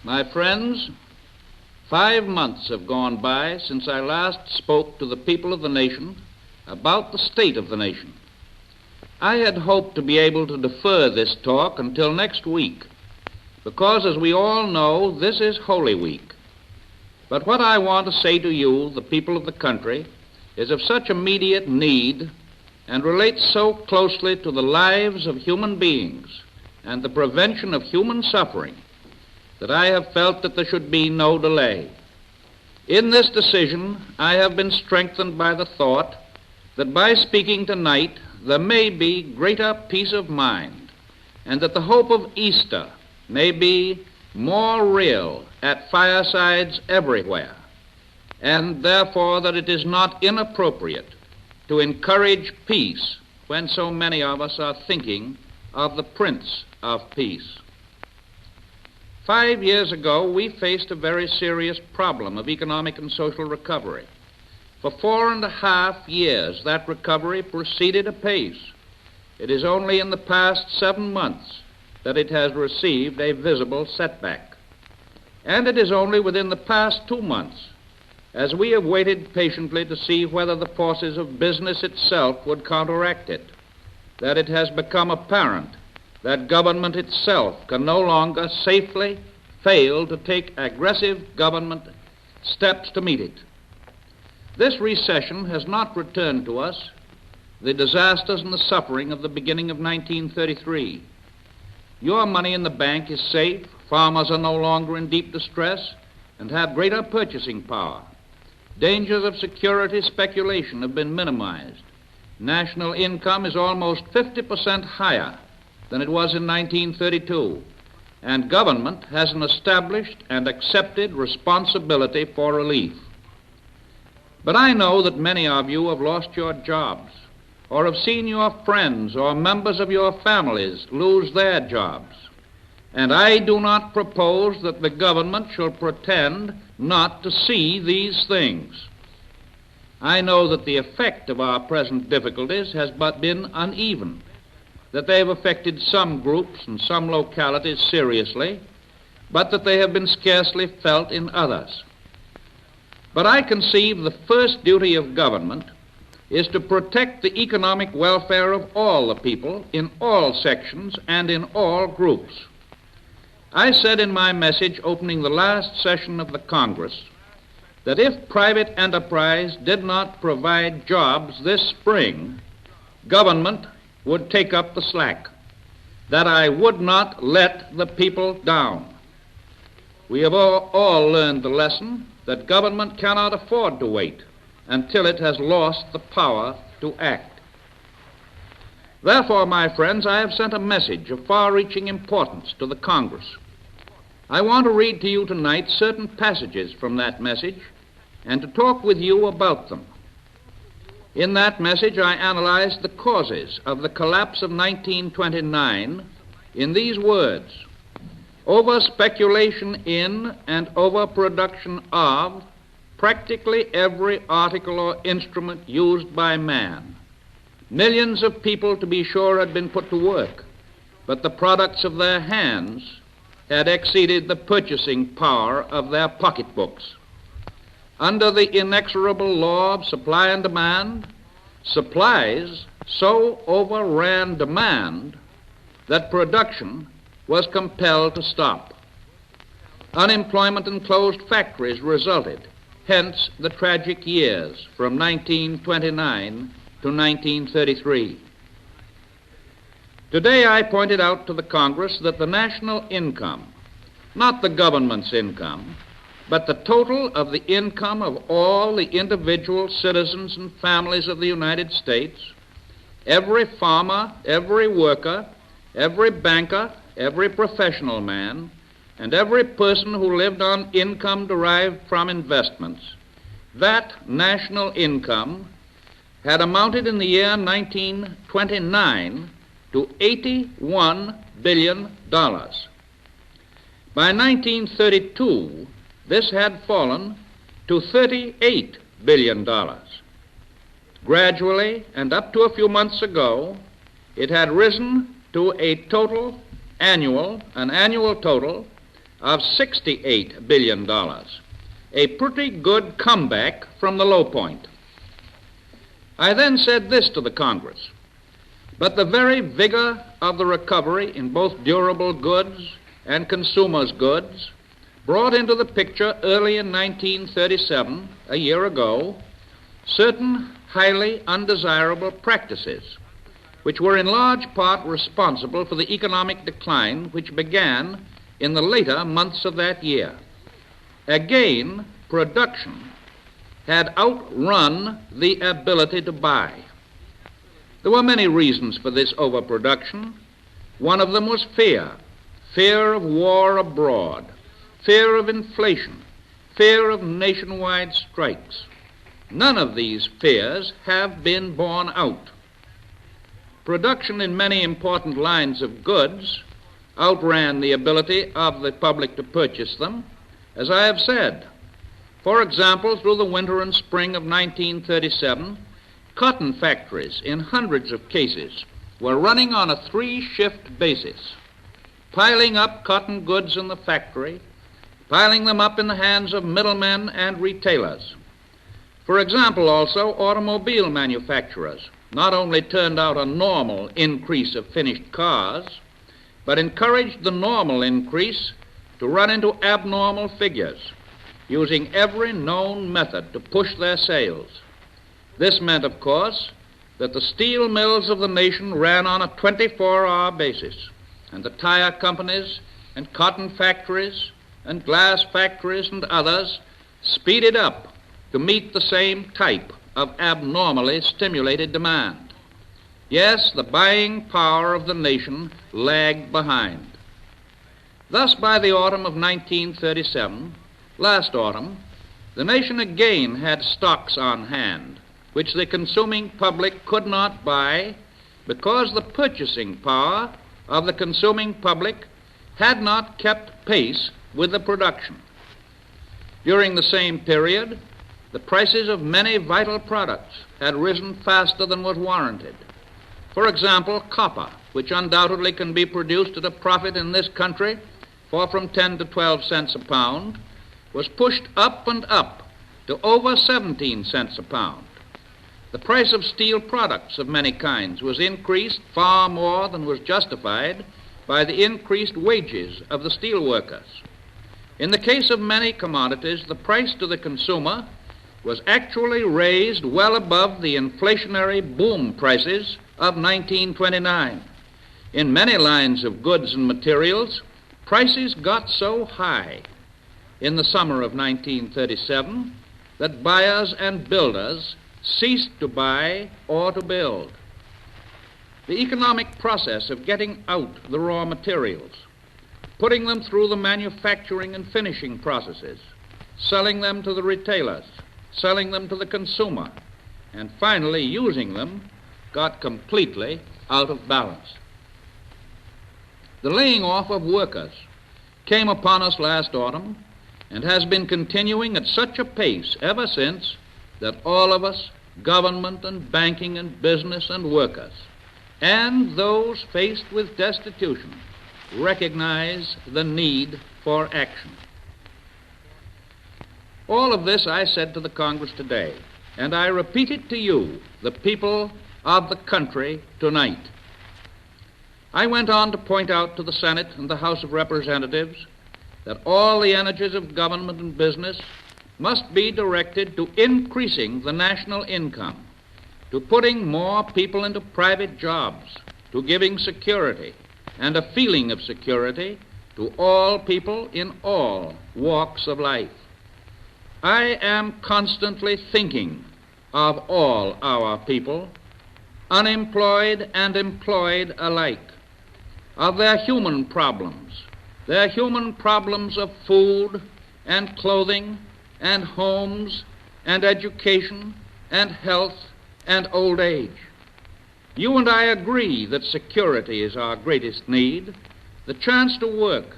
My friends, 5 months have gone by since I last spoke to the people of the nation about the state of the nation. I had hoped to be able to defer this talk until next week, because, as we all know, this is Holy Week. But what I want to say to you, the people of the country, is of such immediate need and relates so closely to the lives of human beings and the prevention of human suffering that I have felt that there should be no delay. In this decision, I have been strengthened by the thought that by speaking tonight, there may be greater peace of mind, and that the hope of Easter may be more real at firesides everywhere, and therefore that it is not inappropriate to encourage peace when so many of us are thinking of the Prince of Peace. 5 years ago, we faced a very serious problem of economic and social recovery. For 4.5 years, that recovery proceeded apace. It is only in the past 7 months that it has received a visible setback. And it is only within the past 2 months, as we have waited patiently to see whether the forces of business itself would counteract it, that it has become apparent that government itself can no longer safely fail to take aggressive government steps to meet it. This recession has not returned to us the disasters and the suffering of the beginning of 1933. Your money in the bank is safe, farmers are no longer in deep distress, and have greater purchasing power. Dangers of security speculation have been minimized. National income is almost 50% higher than it was in 1932, and government has an established and accepted responsibility for relief. But I know that many of you have lost your jobs, or have seen your friends or members of your families lose their jobs. And I do not propose that the government shall pretend not to see these things. I know that the effect of our present difficulties has but been uneven, that they have affected some groups and some localities seriously, but that they have been scarcely felt in others. But I conceive the first duty of government is to protect the economic welfare of all the people in all sections and in all groups. I said in my message opening the last session of the Congress that if private enterprise did not provide jobs this spring, government would take up the slack, that I would not let the people down. We have all learned the lesson that government cannot afford to wait until it has lost the power to act. Therefore, my friends, I have sent a message of far-reaching importance to the Congress. I want to read to you tonight certain passages from that message and to talk with you about them. In that message, I analyzed the causes of the collapse of 1929 in these words: over-speculation in and over-production of practically every article or instrument used by man. Millions of people, to be sure, had been put to work, but the products of their hands had exceeded the purchasing power of their pocketbooks. Under the inexorable law of supply and demand, supplies so overran demand that production was compelled to stop. Unemployment and closed factories resulted, hence the tragic years from 1929 to 1933. Today I pointed out to the Congress that the national income, not the government's income, but the total of the income of all the individual citizens and families of the United States, every farmer, every worker, every banker, every professional man, and every person who lived on income derived from investments, that national income had amounted in the year 1929 to $81 billion. By 1932, this had fallen to $38 billion. Gradually, and up to a few months ago, it had risen to an annual total of $68 billion, a pretty good comeback from the low point. I then said this to the Congress: but the very vigor of the recovery in both durable goods and consumers' goods brought into the picture early in 1937, a year ago, certain highly undesirable practices, which were in large part responsible for the economic decline which began in the later months of that year. Again, production had outrun the ability to buy. There were many reasons for this overproduction. One of them was fear of war abroad, fear of inflation, fear of nationwide strikes. None of these fears have been borne out. Production in many important lines of goods outran the ability of the public to purchase them, as I have said. For example, through the winter and spring of 1937, cotton factories in hundreds of cases were running on a 3-shift basis, piling up cotton goods in the factory, piling them up in the hands of middlemen and retailers. For example, also, automobile manufacturers not only turned out a normal increase of finished cars, but encouraged the normal increase to run into abnormal figures, using every known method to push their sales. This meant, of course, that the steel mills of the nation ran on a 24-hour basis, and the tire companies and cotton factories and glass factories and others speeded up to meet the same type of abnormally stimulated demand. Yes, the buying power of the nation lagged behind. Thus, by the autumn of 1937, last autumn, the nation again had stocks on hand, which the consuming public could not buy because the purchasing power of the consuming public had not kept pace with the production. During the same period, the prices of many vital products had risen faster than was warranted. For example, copper, which undoubtedly can be produced at a profit in this country for from 10 to 12 cents a pound, was pushed up and up to over 17 cents a pound. The price of steel products of many kinds was increased far more than was justified by the increased wages of the steel workers. In the case of many commodities, the price to the consumer was actually raised well above the inflationary boom prices of 1929. In many lines of goods and materials, prices got so high in the summer of 1937 that buyers and builders ceased to buy or to build. The economic process of getting out the raw materials, putting them through the manufacturing and finishing processes, selling them to the retailers, selling them to the consumer, and finally using them, got completely out of balance. The laying off of workers came upon us last autumn and has been continuing at such a pace ever since that all of us, government and banking and business and workers, and those faced with destitution, recognize the need for action. All of this I said to the Congress today, and I repeat it to you, the people of the country, tonight. I went on to point out to the Senate and the House of Representatives that all the energies of government and business must be directed to increasing the national income, to putting more people into private jobs, to giving security and a feeling of security to all people in all walks of life. I am constantly thinking of all our people, unemployed and employed alike, of their human problems of food and clothing and homes and education and health and old age. You and I agree that security is our greatest need, the chance to work,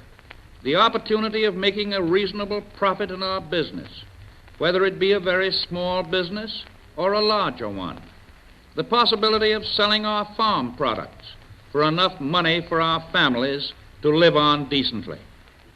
the opportunity of making a reasonable profit in our business, whether it be a very small business or a larger one, the possibility of selling our farm products for enough money for our families to live on decently.